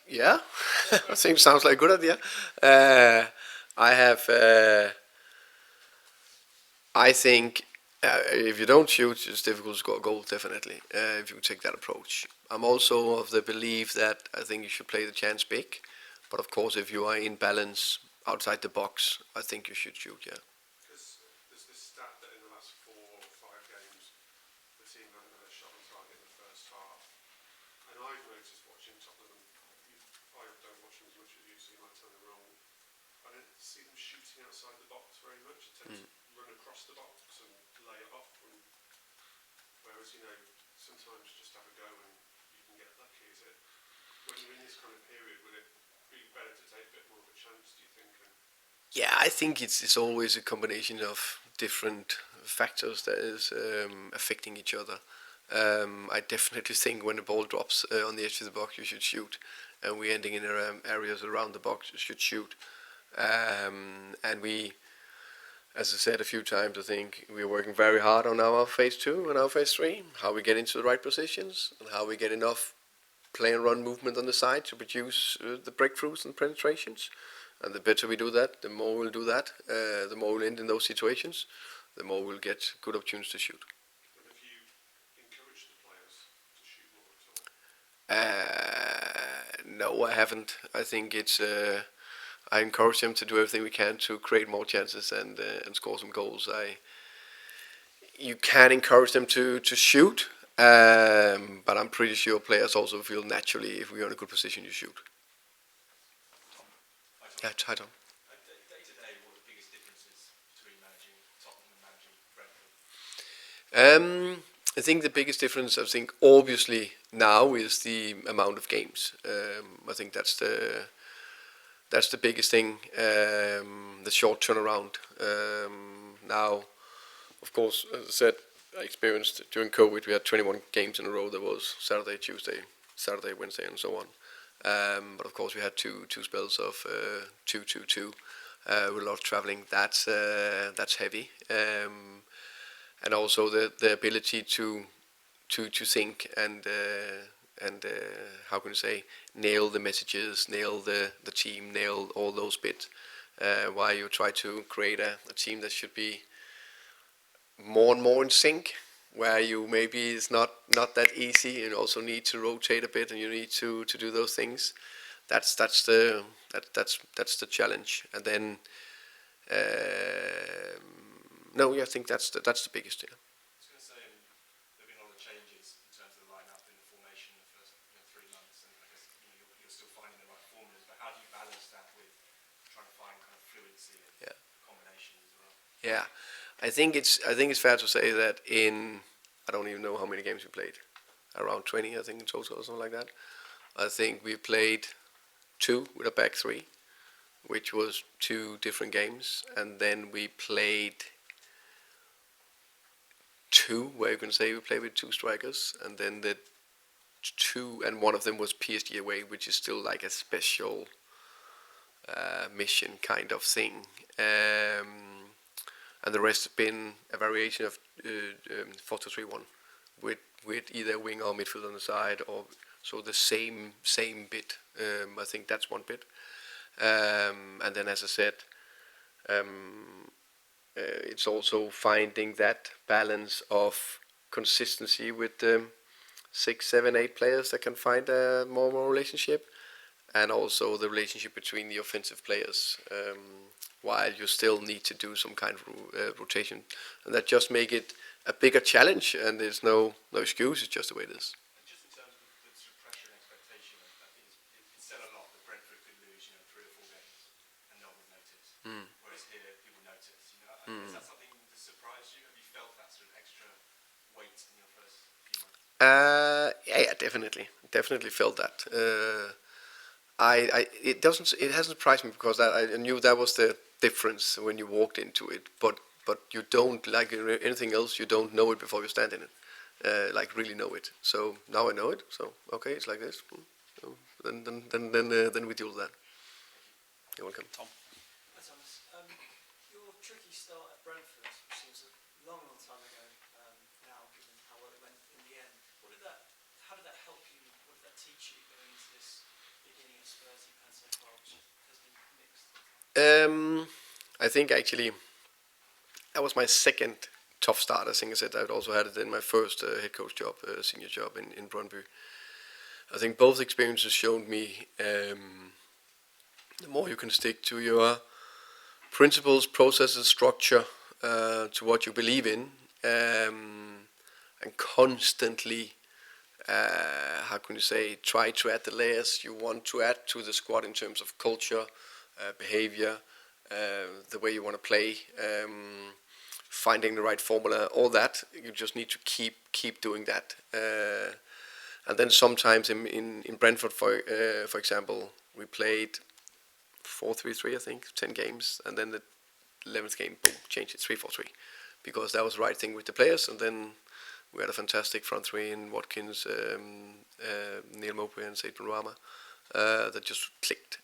Yeah, I think sounds like a good idea. I have. I think if you don't shoot, it's difficult to score a goal. Definitely, if you take that approach. I'm also of the belief that I think you should play the chance big, but of course, if you are in balance outside the box, I think you should shoot. Yeah. Yeah, I think it's always a combination of different factors that is affecting each other. I definitely think when the ball drops on the edge of the box, you should shoot, and we're ending in areas around the box, you should shoot. And we, as I said a few times, I think we're working very hard on our phase two and our phase three, how we get into the right positions and how we get enough play and run movement on the side to produce the breakthroughs and penetrations. And the better we do that, the more we'll do that, the more we'll end in those situations, the more we'll get good opportunities to shoot. No, I haven't. I think it's. I encourage them to do everything we can to create more chances and score some goals. You can encourage them to shoot, but I'm pretty sure players also feel naturally if we're in a good position to shoot. Yeah, tight on. I think the biggest difference, I think, obviously now is the amount of games. I think that's the biggest thing. The short turnaround. Now, of course, as I said, I experienced during COVID, we had 21 games in a row. There was Saturday, Tuesday, Saturday, Wednesday, and so on. But of course, we had two spells of 2-2-2 with a lot of traveling. That's heavy. And also the ability to think and how can you say, nail the messages, nail the team, nail all those bits. While you try to create a team that should be more and more in sync, where you maybe it's not that easy, and also need to rotate a bit, and you need to do those things. That's the challenge. And then no, yeah, I think that's the biggest. Yeah. Yeah. Yeah, I think it's fair to say that in I don't even know how many games we played, around 20 I think in total or something like that. I think we played two with a back three, which was two different games, and then we played two where you can say we played with two strikers, and then the two and one of them was PSG away, which is still like a special mission kind of thing. And the rest have been a variation of 4-2-3-1 with either wing or midfield on the side, or so the same bit. I think that's one bit. And then, as I said, it's also finding that balance of consistency with 6, 7, 8 players that can find a more relationship, and also the relationship between the offensive players, while you still need to do some kind of rotation, and that just make it a bigger challenge. And there's no excuse; it's just the way it is. Mm. Mm. Yeah, definitely felt that. It hasn't surprised me because I knew that was the difference when you walked into it, but you don't like anything else. You don't know it before you stand in it, like really know it. So now I know it. So okay, it's like this. So then we deal with that. You're welcome. Tom. Hi Thomas. Your tricky start at Brentford, which seems a long time ago now, given how well it went in the end. I think actually that was my second tough start. I think I said I'd also had it in my first head coach job, senior job in Brøndby. I think both experiences showed me the more you can stick to your principles, processes, structure, to what you believe in, and constantly, how can you say, try to add the layers you want to add to the squad in terms of culture, behavior, the way you want to play, finding the right formula, all that. You just need to keep doing that. And then sometimes in Brentford, for example, we played 4-3-3, I think, 10 games, and then the 11th game, boom, changed it 3-4-3, because that was the right thing with the players. And then we had a fantastic front three in Watkins, Neil Mowbray, and Said Rama, that just clicked.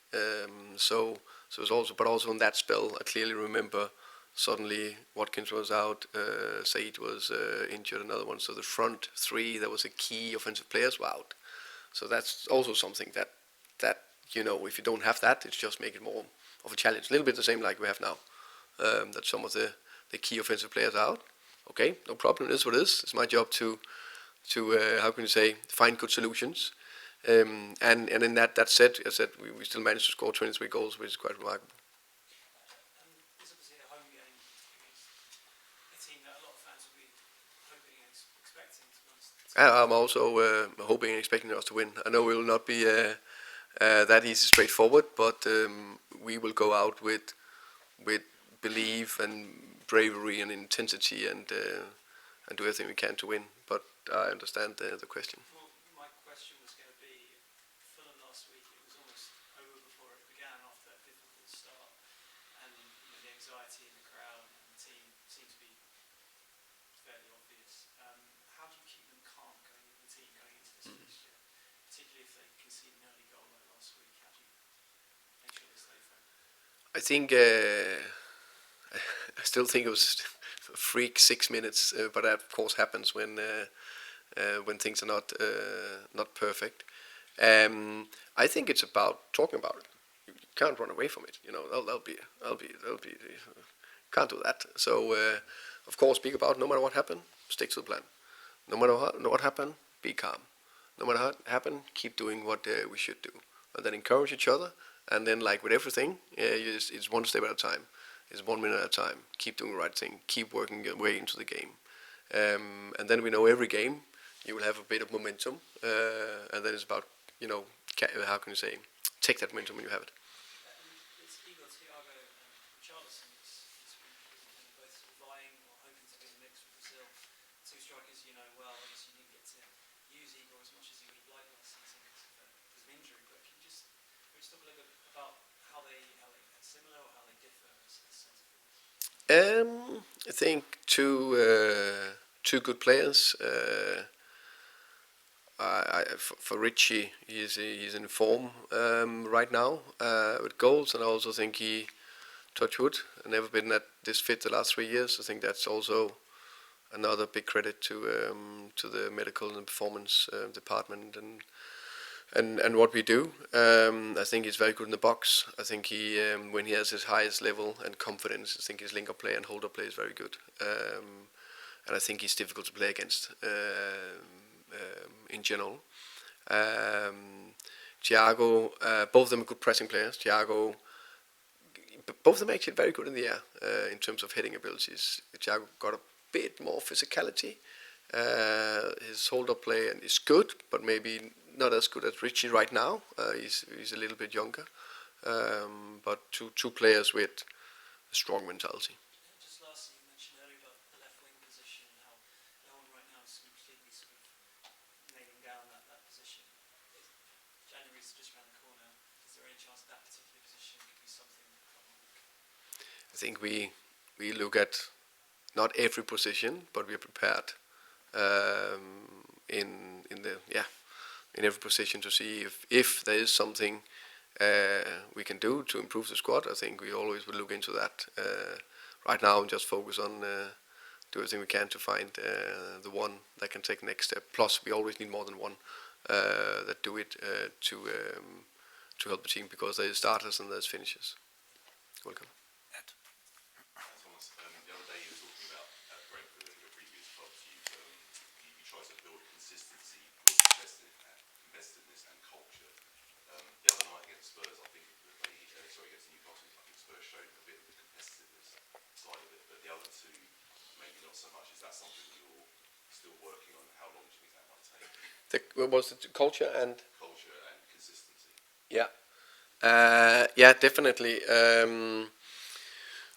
So it was also, but also in that spell, I clearly remember suddenly Watkins was out, Said was injured, another one. So the front three, that was a key offensive players, were out. So that's also something that if you don't have that, it's just make it more of a challenge. A little bit the same like we have now. That some of the key offensive players are out. Okay, no problem. It is what it is. It's my job to how can you say, find good solutions. And in that said, I said we still managed to score 23 goals, which is quite remarkable. It's obviously a home game against a team that a lot of fans will be hoping and expecting, to be honest. I'm also hoping and expecting us to win. I know it will not be that easy, straightforward, but we will go out with belief and bravery and intensity, and do everything we can to win. But I understand the question. Well, my question was going to be, Fulham last week, it was almost over before it began after that difficult start, and the anxiety in the crowd and the team seemed to be fairly obvious. How do you keep them calm the team going into this fixture, particularly if they concede an early goal like last week? How do you make sure they stay focused? I think I still think it was a freak 6 minutes, but that of course happens when things are not perfect. I think it's about talking about it. You can't run away from it. That'll be can't do that. So of course, speak about it. No matter what happened, stick to the plan. No matter what happened, be calm. No matter what happened, keep doing what we should do, and then encourage each other. And then, like with everything, it's one step at a time. It's 1 minute at a time. Keep doing the right thing. Keep working your way into the game. And then we know every game you will have a bit of momentum. And then it's about, how can you say, take that momentum when you have it. It's Igor, Thiago, and Richarlison this week, both sort of vying or hoping to be in the mix with Brazil. Two strikers you know well. Obviously, you didn't get to use Igor as much as you would have liked last season because of an injury. But can you just talk a little bit about how they are similar or how they differ as centre forwards? I think two good players. For Richie, he's in form right now with goals, and I also think he, touch wood, never been at this fit the last 3 years. I think that's also another big credit to the medical and performance department and what we do. I think he's very good in the box. I think he, when he has his highest level and confidence, I think his link-up play and hold-up play is very good. And I think he's difficult to play against in general. Thiago, both of them are good pressing players. Thiago, both of them actually very good in the air in terms of heading abilities. Thiago got a bit more physicality. His hold-up play is good, but maybe not as good as Richie right now. He's a little bit younger, but two players with a strong mentality. Just lastly, you mentioned earlier about the left wing position and how no one right now is completely sort of nailing down that position. January's just around the corner. Is there any chance that particular position could be something that come up? I think we look at not every position, but we are prepared in every position to see if there is something we can do to improve the squad. I think we always will look into that. Right now, just focus on do everything we can to find the one that can take the next step. Plus, we always need more than one that do it to help the team, because there's starters and there's finishers. Welcome. Thomas, the other day you were talking about at Brentford and your previous clubs, you try to build consistency with competitiveness and culture. The other night against Spurs, I think that against Newcastle, I think Spurs showed a bit of the competitiveness side of it, but the other two maybe not so much. Is that something you're still working on? How long do you think that might take? What was it? Culture and Culture and consistency. yeah, yeah, definitely.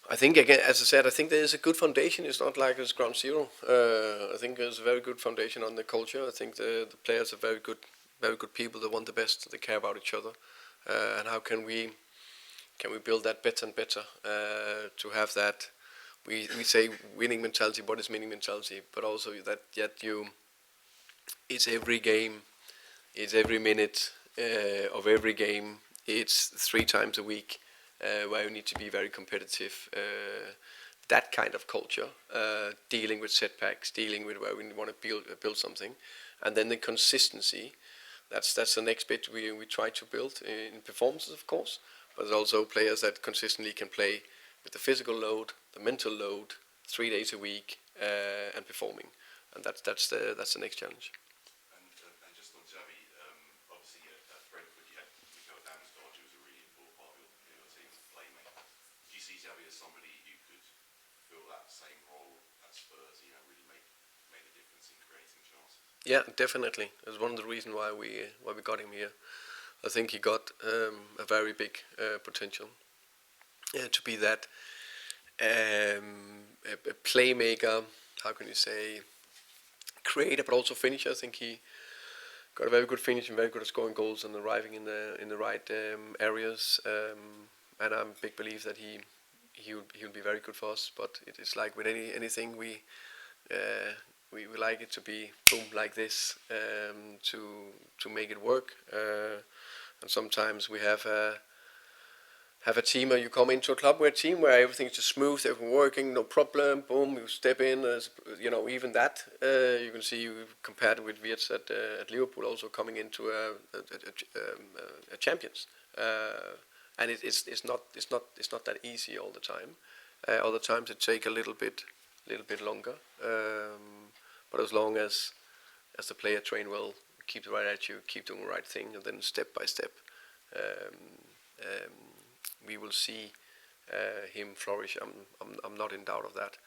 I think again, as I said, I think there is a good foundation. It's not like it's ground zero. I think there's a very good foundation on the culture. I think the players are very good people. They want the best. They care about each other. And how can we build that better and better to have that? We say winning mentality. What is winning mentality? But also that yet it's every game, it's every minute of every game. It's 3 times a week where you need to be very competitive. That kind of culture, dealing with setbacks, dealing with where we want to build something, and then the consistency. That's the next bit we try to build in performances, of course, but there's also players that consistently can play with the physical load, the mental load, 3 days a week, and performing, and that's the next challenge. And just on Xavi, obviously at Brentford you had Mikel Damsgaard, who was a really important part of your team, playmaker. Do you see Xavi as somebody who could fill that same role at Spurs? Really make a difference in creating chances. Yeah, definitely. It's one of the reasons why we got him here. I think he got a very big potential to be that a playmaker. How can you say creator, but also finisher. I think he got a very good finish and very good at scoring goals and arriving in the right areas. And I'm a big believer that he will be very good for us. But it is like with anything we like it to be boom like this to make it work. And sometimes we have a team, or you come into a club where everything's just smooth, everything working, no problem, boom, you step in, even that, you can see compared with Wirtz at Liverpool, also coming into a champions, and it's not that easy all the time. Other times it take a little bit longer, but as long as the player train well, keep the right attitude, keep doing the right thing, and then step by step. Um, um, we will see him flourish. I'm not in doubt of that.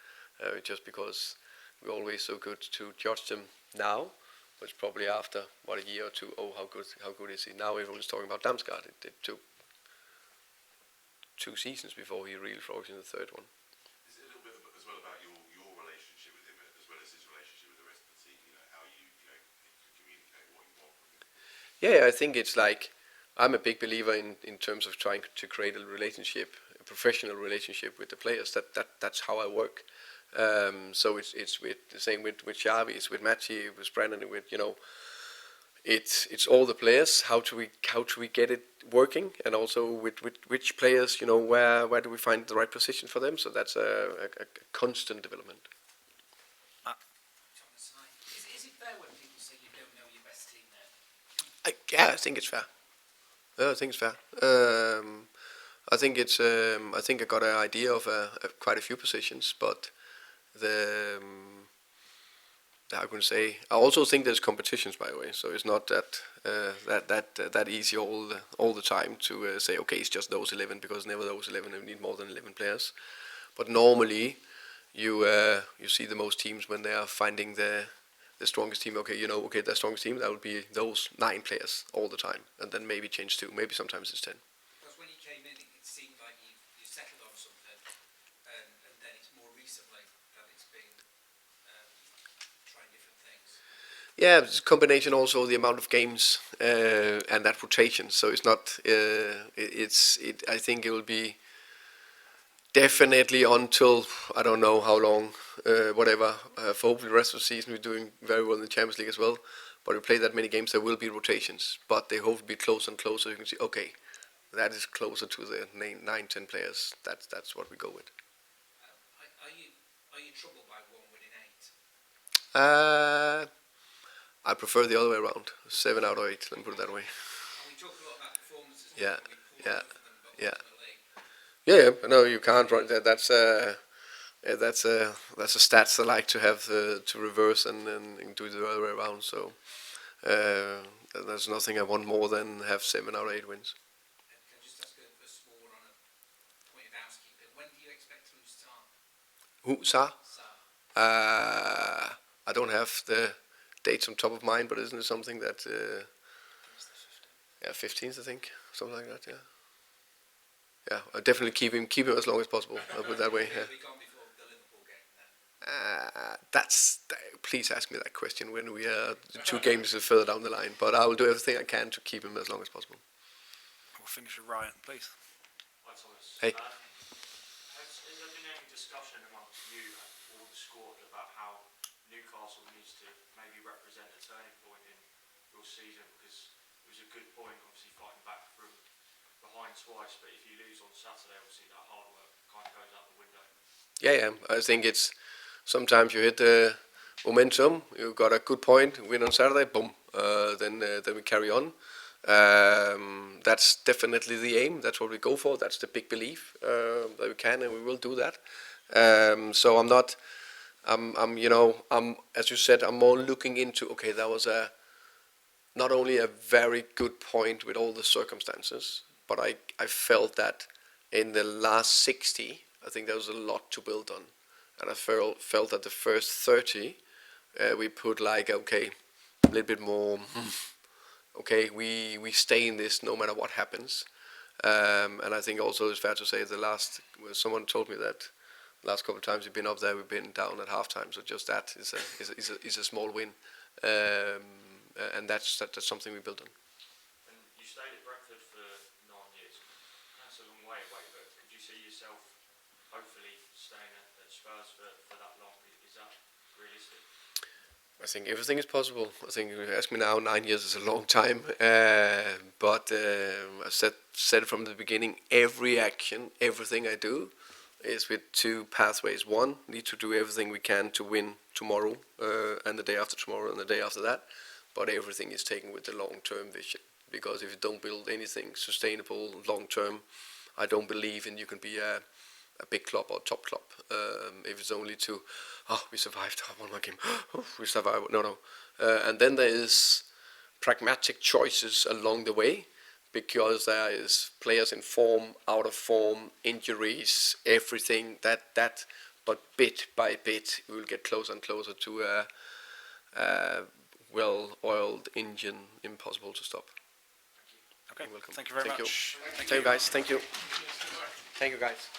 Just because we're always so good to judge them now, but probably after a year or two. Oh, how good is he? Now everyone's talking about Damsgaard. It took 2 seasons before he really flourished in the third one. Is it a little bit as well about your relationship with him as well as his relationship with the rest of the team? How you communicate what you want from him. Yeah, I think it's like I'm a big believer in terms of trying to create a relationship, a professional relationship with the players. That's how I work. So it's with the same with Xavi, it's with Matty, with Brandon, it's all the players. How do we get it working, and also with which players, where do we find the right position for them? So that's a constant development. Thomas, hi. Is it fair when people say you don't know your best team Yeah, I think it's fair. I think it's fair. I think I got an idea of quite a few positions, but the how can I say? I also think there's competitions, by the way. So it's not that easy all the time to say okay, it's just those 11, because never those 11. We need more than 11 players. But normally, you see the most teams when they are finding the strongest team. Okay, the strongest team, that would be those 9 players all the time, and then maybe change 2, maybe sometimes it's 10. Because when you came in, it seemed like you settled on something, and then it's more recently that it's been trying different things. Yeah, it's a combination also the amount of games and that rotation. So it's not. I think it will be definitely until I don't know how long, whatever. For hopefully the rest of the season we're doing very well in the Champions League as well. But we play that many games, there will be rotations. But they hope to be closer and closer. You can see, okay, that is closer to the 9-10 players. That's what we go with. Are you troubled by 1 winning 8? I prefer the other way around. 7 out of 8. Let me put it that way. And we talk a lot about performances. Yeah, yeah, yeah. Yeah, no, you can't run that. That's a stats I like to have to reverse and do it the other way around. So there's nothing I want more than have 7 out of 8 wins. Can I just ask a small one on a point of housekeeping? When do you expect to start? Who, Sa? Sa. I don't have the dates on top of mind, but isn't it something that? Yeah, 15th, I think, something like that. Yeah. Yeah, I definitely keep him as long as possible. I'll put it that way. Yeah. Will be gone before the Liverpool game then? Please ask me that question when we are 2 games further down the line. But I will do everything I can to keep him as long as possible. We'll finish with Ryan, please. Hi Thomas. Hey. Has there been any discussion amongst you or the squad about how Newcastle needs to maybe represent a turning point in your season? Because it was a good point, obviously fighting back from behind twice, but if you lose on Saturday, obviously that hard work kind of goes out the window. Yeah. I think it's sometimes you hit the momentum. You got a good point, win on Saturday, boom. Then we carry on. That's definitely the aim. That's what we go for. That's the big belief that we can and we will do that. So I'm not. I'm as you said. I'm more looking into. Okay, that was not only a very good point with all the circumstances, but I felt that in the last 60, I think there was a lot to build on, and I felt that the first 30, we put like okay, a little bit more. Okay, we stay in this no matter what happens, and I think also it's fair to say someone told me that last couple of times we've been up there, we've been down at halftime, so just that is a small win, and that's something we built on. And you stayed at Brentford for 9 years. That's a long way away, but could you see yourself hopefully staying at Spurs for that long? Is that realistic? I think everything is possible. I think if you ask me now, 9 years is a long time. But I said from the beginning, every action, everything I do is with 2 pathways. One, need to do everything we can to win tomorrow and the day after tomorrow and the day after that. But everything is taken with the long-term vision. Because if you don't build anything sustainable long-term, I don't believe in you can be a big club or top club. If it's only to, we survived, one more game, we survived, no. And then there is pragmatic choices along the way, because there is players in form, out of form, injuries, everything, but bit by bit, we will get closer and closer to a well-oiled engine, impossible to stop. Okay, You're welcome. thank you very much. Thank you guys, thank you. Thank you guys.